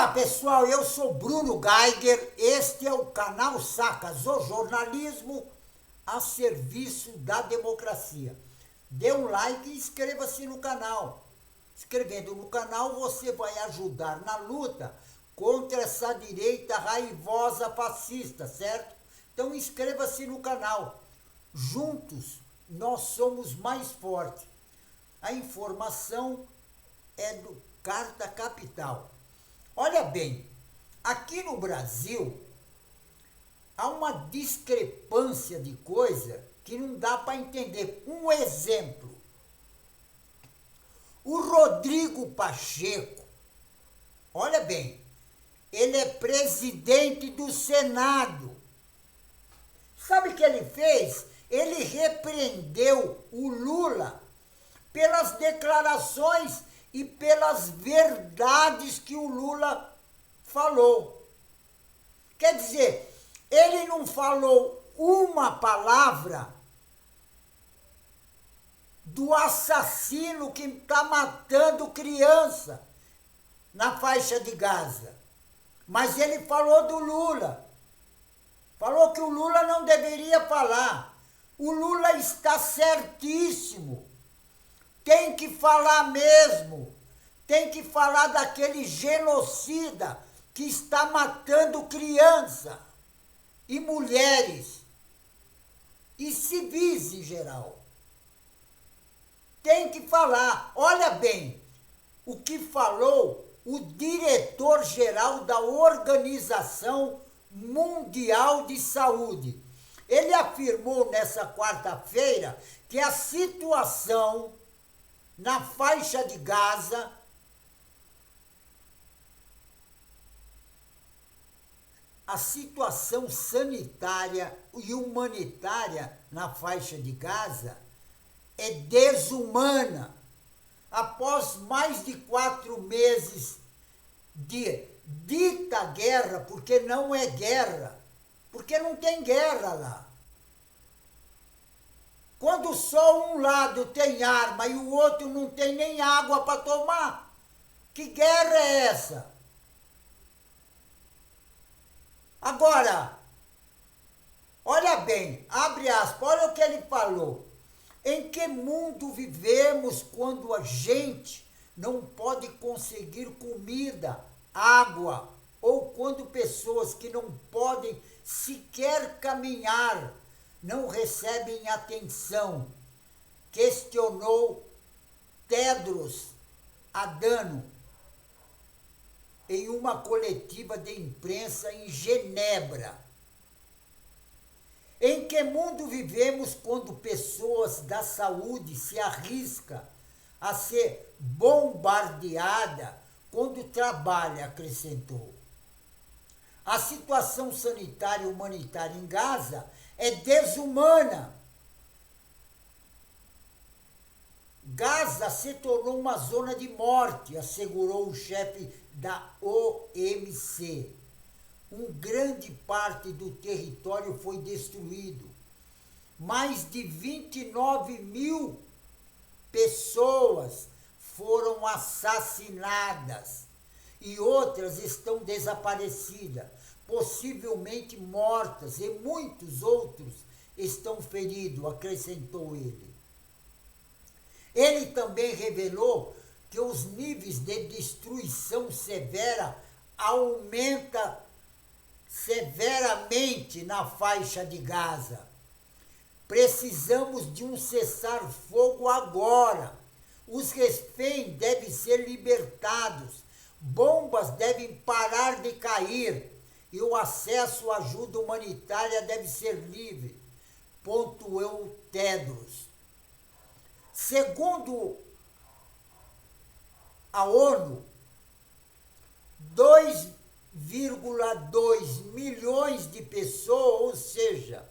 Olá pessoal, eu sou Bruno Geiger, este é o canal Sacas, o jornalismo a serviço da democracia. Dê um like e inscreva-se no canal. Inscrevendo no canal você vai ajudar na luta contra essa direita raivosa fascista, certo? Então inscreva-se no canal. Juntos nós somos mais fortes. A informação é do Carta Capital. Olha bem, aqui no Brasil há uma discrepância de coisa que não dá para entender. Um exemplo, o Rodrigo Pacheco, olha bem, ele é presidente do Senado. Sabe o que ele fez? Ele repreendeu o Lula pelas declarações e pelas verdades que o Lula falou. Quer dizer, ele não falou uma palavra do assassino que está matando criança na faixa de Gaza. Mas ele falou do Lula. Falou que o Lula não deveria falar. O Lula está certíssimo. Tem que falar mesmo. Tem que falar daquele genocida que está matando criança e mulheres e civis em geral. Tem que falar. Olha bem o que falou o diretor-geral da Organização Mundial de Saúde. Ele afirmou nessa quarta-feira que a situação na faixa de Gaza a situação sanitária e humanitária na faixa de Gaza é desumana. Após mais de 4 meses de dita guerra, porque não é guerra, porque não tem guerra lá. Quando só um lado tem arma e o outro não tem nem água para tomar, que guerra é essa? Agora, olha bem, abre aspas, olha o que ele falou. Em que mundo vivemos quando a gente não pode conseguir comida, água, ou quando pessoas que não podem sequer caminhar não recebem atenção? Questionou Tedros Adhanom em uma coletiva de imprensa em Genebra. Em que mundo vivemos quando pessoas da saúde se arriscam a ser bombardeada quando trabalha, acrescentou. A situação sanitária e humanitária em Gaza é desumana. Gaza se tornou uma zona de morte, assegurou o chefe da OMC. Grande parte do território foi destruído. Mais de 29 mil pessoas foram assassinadas e outras estão desaparecidas, possivelmente mortas, e muitos outros estão feridos, acrescentou ele. Ele também revelou que os níveis de destruição severa aumentam severamente na faixa de Gaza. Precisamos de um cessar-fogo agora. Os reféns devem ser libertados. Bombas devem parar de cair. E o acesso à ajuda humanitária deve ser livre, pontuou Tedros. Segundo a ONU, 2,2 milhões de pessoas, ou seja,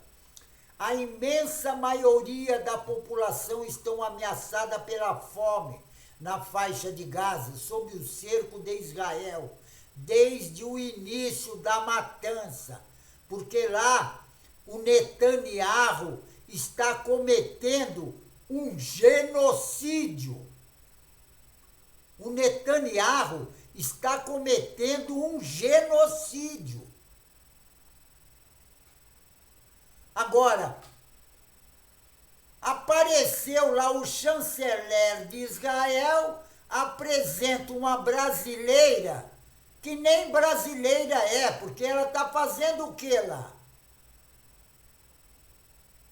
a imensa maioria da população estão ameaçada pela fome na faixa de Gaza, sob o cerco de Israel, desde o início da matança, porque lá o Netanyahu está cometendo um genocídio. O Netanyahu está cometendo um genocídio. Agora, apareceu lá o chanceler de Israel, apresenta uma brasileira, que nem brasileira é, porque ela está fazendo o que lá?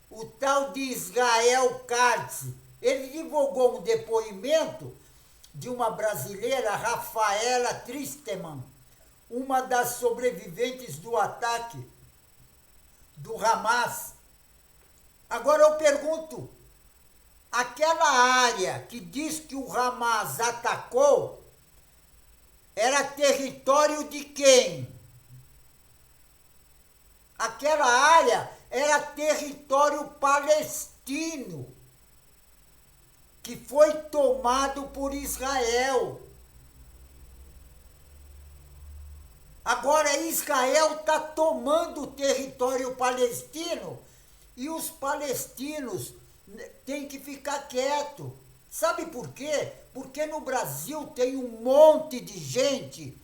O tal de Israel Katz, ele divulgou um depoimento de uma brasileira, Rafaela Tristeman, uma das sobreviventes do ataque do Hamas. Agora eu pergunto, aquela área que diz que o Hamas atacou era território de quem? Aquela área era território palestino, que foi tomado por Israel. Agora Israel está tomando o território palestino e os palestinos têm que ficar quietos. Sabe por quê? Porque no Brasil tem um monte de gente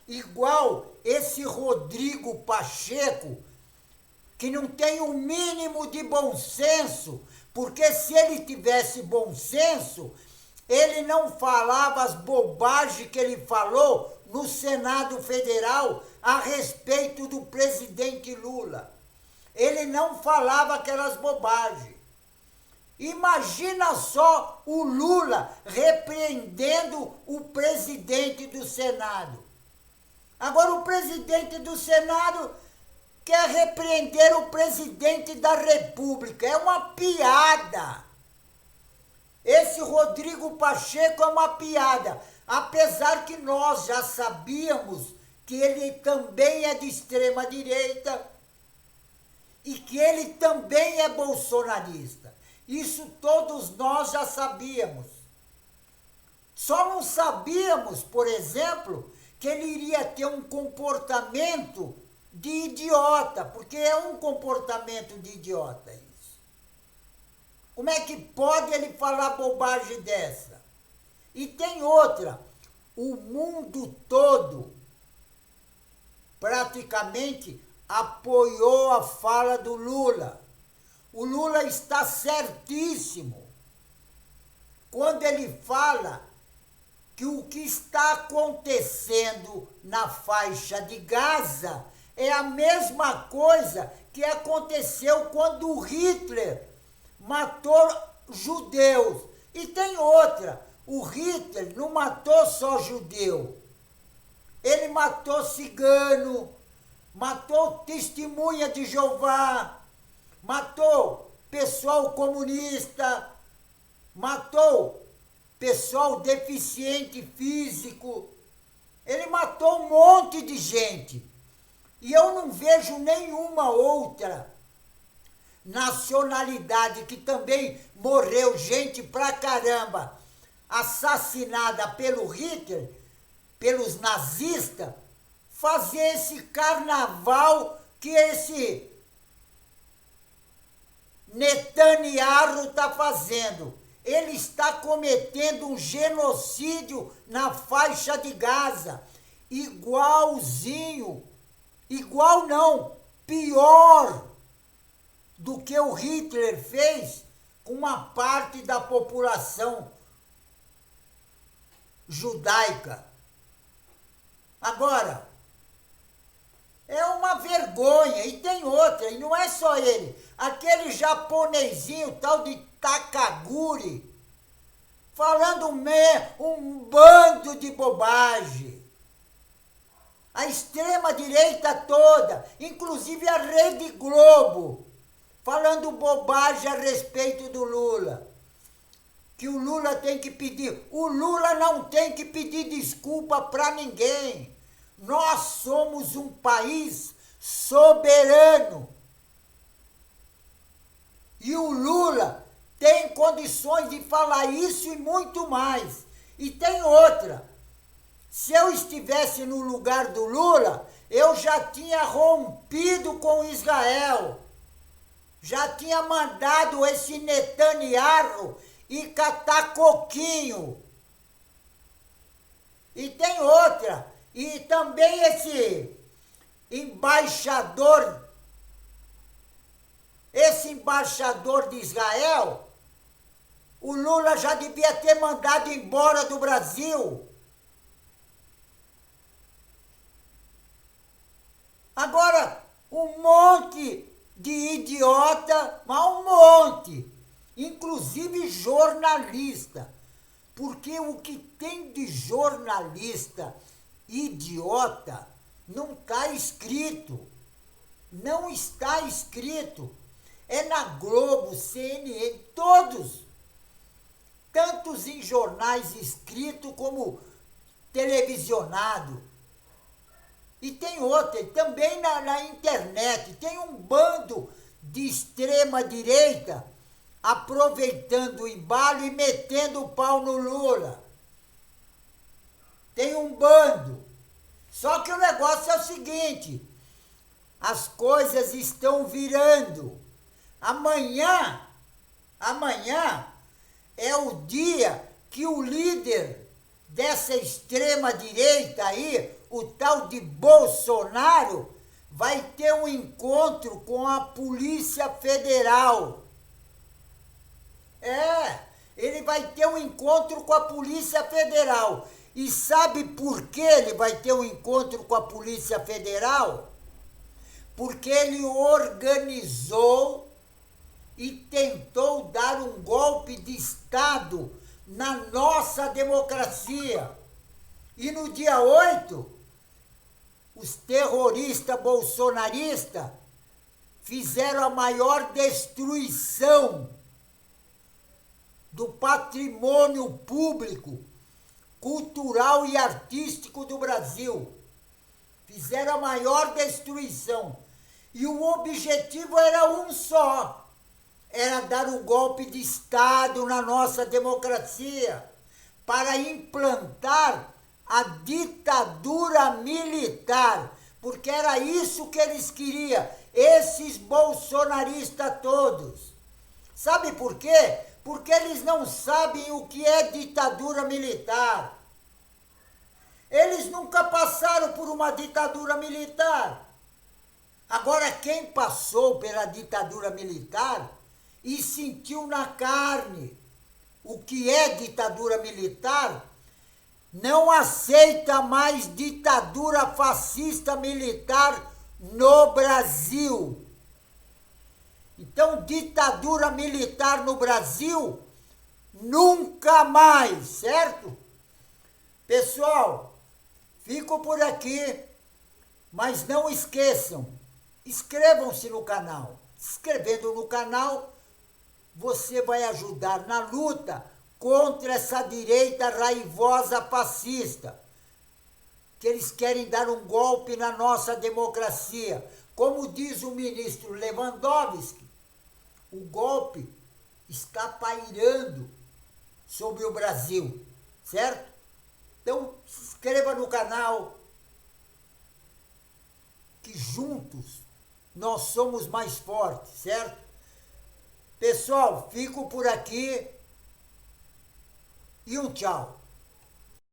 igual esse Rodrigo Pacheco, que não tem o mínimo de bom senso, porque se ele tivesse bom senso, ele não falava as bobagens que ele falou no Senado Federal a respeito do presidente Lula. Ele não falava aquelas bobagens. Imagina só o Lula repreendendo o presidente do Senado. Agora o presidente do Senado quer repreender o presidente da República. É uma piada. Esse Rodrigo Pacheco é uma piada. Apesar que nós já sabíamos que ele também é de extrema direita e que ele também é bolsonarista. Isso todos nós já sabíamos. Só não sabíamos, por exemplo, que ele iria ter um comportamento de idiota, porque é um comportamento de idiota isso. Como é que pode ele falar bobagem dessa? E tem outra, o mundo todo praticamente apoiou a fala do Lula. O Lula está certíssimo quando ele fala que o que está acontecendo na faixa de Gaza é a mesma coisa que aconteceu quando o Hitler matou judeus. E tem outra, o Hitler não matou só judeu, ele matou cigano, matou testemunha de Jeová, matou pessoal comunista, matou pessoal deficiente físico, ele matou um monte de gente. E eu não vejo nenhuma outra nacionalidade que também morreu gente pra caramba, assassinada pelo Hitler, pelos nazistas, fazer esse carnaval que esse Netanyahu está fazendo. Ele está cometendo um genocídio na faixa de Gaza, igualzinho, igual não, pior do que o Hitler fez com uma parte da população judaica. Agora, é uma vergonha, e tem outra, e não é só ele, aquele japonesinho tal de Takaguri, falando um bando de bobagem. A extrema-direita toda, inclusive a Rede Globo, falando bobagem a respeito do Lula. Que o Lula tem que pedir. O Lula não tem que pedir desculpa para ninguém. Nós somos um país soberano. E o Lula tem condições de falar isso e muito mais. E tem outra. Se eu estivesse no lugar do Lula, eu já tinha rompido com Israel. Já tinha mandado esse Netanyahu e catar coquinho. E tem outra. E também esse embaixador de Israel, o Lula já devia ter mandado embora do Brasil. Agora, um monte de idiota, mas um monte, inclusive jornalista, porque o que tem de jornalista idiota não está escrito, não está escrito, é na Globo, CNN, todos, tantos em jornais escritos como televisionado. E tem outra, também na internet, tem um bando de extrema-direita aproveitando o embalo e metendo o pau no Lula. Tem um bando. Só que o negócio é o seguinte, as coisas estão virando. Amanhã é o dia que o líder dessa extrema-direita aí, o tal de Bolsonaro, vai ter um encontro com a Polícia Federal. Ele vai ter um encontro com a Polícia Federal. E sabe por que ele vai ter um encontro com a Polícia Federal? Porque ele organizou e tentou dar um golpe de Estado na nossa democracia. E no dia 8, os terroristas bolsonaristas fizeram a maior destruição do patrimônio público, cultural e artístico do Brasil. Fizeram a maior destruição. E o objetivo era um só, era dar um golpe de Estado na nossa democracia, para implantar a ditadura militar, porque era isso que eles queriam, esses bolsonaristas todos. Sabe por quê? Porque eles não sabem o que é ditadura militar. Eles nunca passaram por uma ditadura militar. Agora, quem passou pela ditadura militar e sentiu na carne o que é ditadura militar, não aceita mais ditadura fascista militar no Brasil. Então, ditadura militar no Brasil, nunca mais, certo? Pessoal, fico por aqui, mas não esqueçam, inscrevam-se no canal. Se inscrevendo no canal, você vai ajudar na luta contra essa direita raivosa fascista, que eles querem dar um golpe na nossa democracia. Como diz o ministro Lewandowski, o golpe está pairando sobre o Brasil, certo? Então, se inscreva no canal, que juntos nós somos mais fortes, certo? Pessoal, fico por aqui e um tchau.